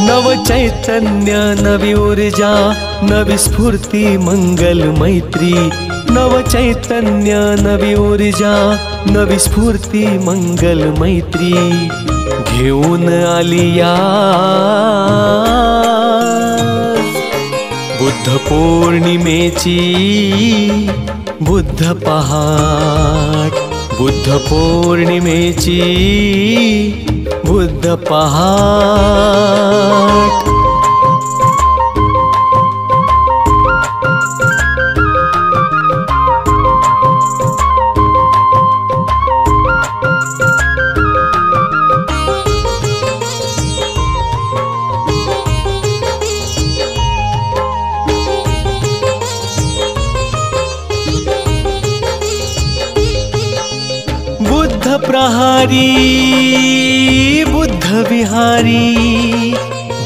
नव चैतन्य नवी ऊर्जा नवी स्फूर्ती मंगल मैत्री नव चैतन्य नवी ऊर्जा नवी स्फूर्ती मंगल मैत्री घेऊन आली या बुद्ध पौर्णिमेची बुद्ध पहाट बुद्ध पौर्णिमेची बुद्ध पहाट बुद्ध प्रहारी बुद्ध विहारी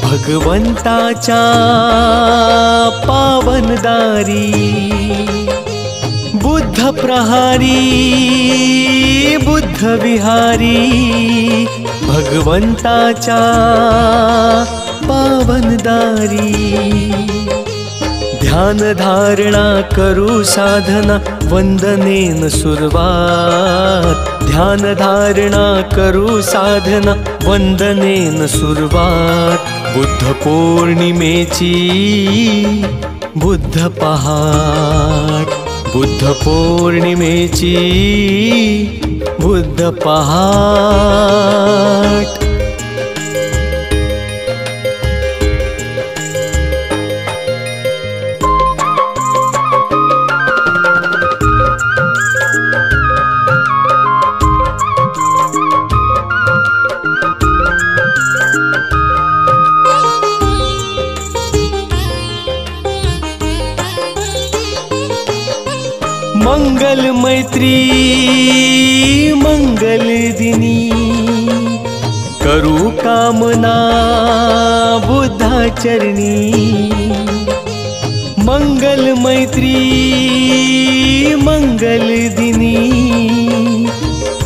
भगवंताच्या पावनदारी बुद्ध प्रहारी बुद्ध विहारी भगवंताच्या पावनदारी ध्यान धारणा करू साधना वंदनेन सुरुवात ध्यान धारणा करू साधना वंदनेन सुरुवात बुद्ध पौर्णिमेची बुद्ध पहाट बुद्ध पौर्णिमेची बुद्ध पहाट मंगल मैत्री मंगल दिनी करू कामना बुद्धाचरणी मंगल मैत्री मंगल दिनी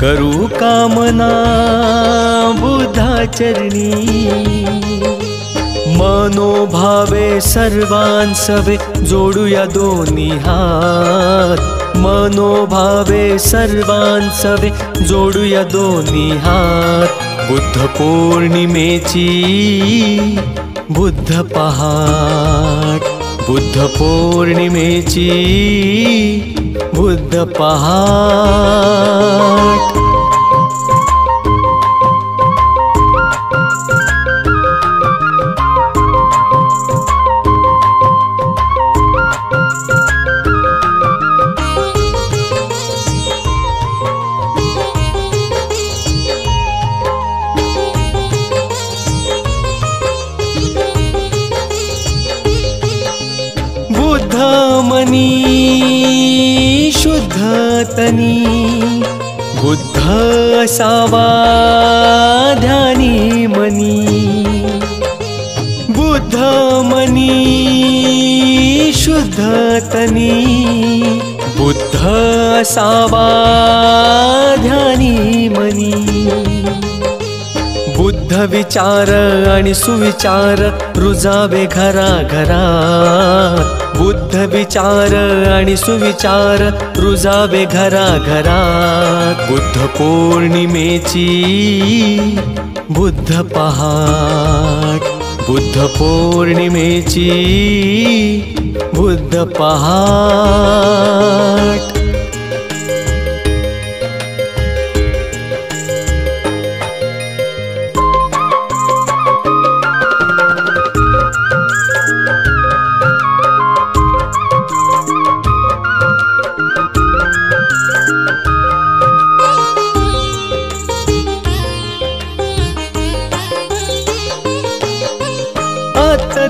करू कामना बुद्धाचरणी मनोभावे सर्वांसवे जोडूया दोन्ही हात मनोभावे सर्वांसवे जोडूया दोन्ही हात बुद्ध पौर्णिमेची बुद्ध पहाट बुद्ध पौर्णिमेची बुद्ध पहाट बुद्ध मनी शुद्ध तनी बुद्ध असावा ध्यानी मनी बुद्ध मनी शुद्ध तनी बुद्ध असावा ध्यानी मनी बुद्ध विचार आणि सुविचार रुजावे घराघरात बुद्ध विचार आणि सुविचार रुजावे घराघरात बुद्ध पौर्णिमेची बुद्ध पहाट बुद्ध पौर्णिमेची बुद्ध पहाट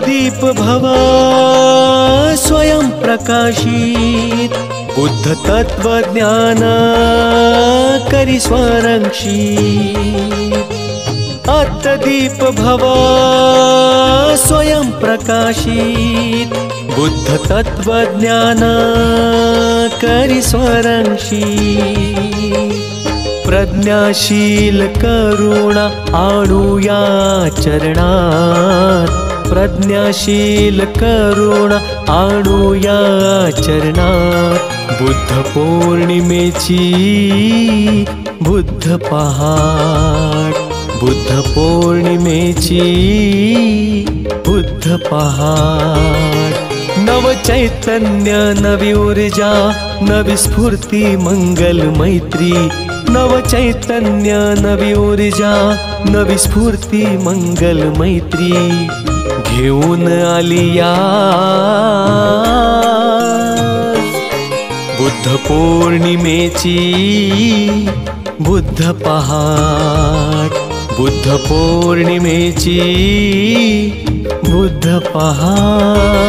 दीप भव स्वयं प्रकाशित बुद्ध तत्वज्ञान करी स्वरंक्षित आत्मदीप भव स्वयं प्रकाशित बुद्ध तत्वज्ञान करी स्वरंक्षित प्रज्ञाशील करुणा आणूया चरणात, प्रज्ञाशील करुणा आणूया चरणात। बुद्ध पौर्णिमेची बुद्ध पहाट, बुद्ध पौर्णिमेची बुद्ध पहाट। नव चैतन्य नवी ऊर्जा नवी स्फूर्ती मंगल मैत्री, नव चैतन्य नवी ऊर्जा नवी स्फूर्ती मंगल मैत्री घेऊन आली आज बुद्ध पौर्णिमेची बुद्ध पहाट, बुद्ध पौर्णिमेची बुद्ध पहाट।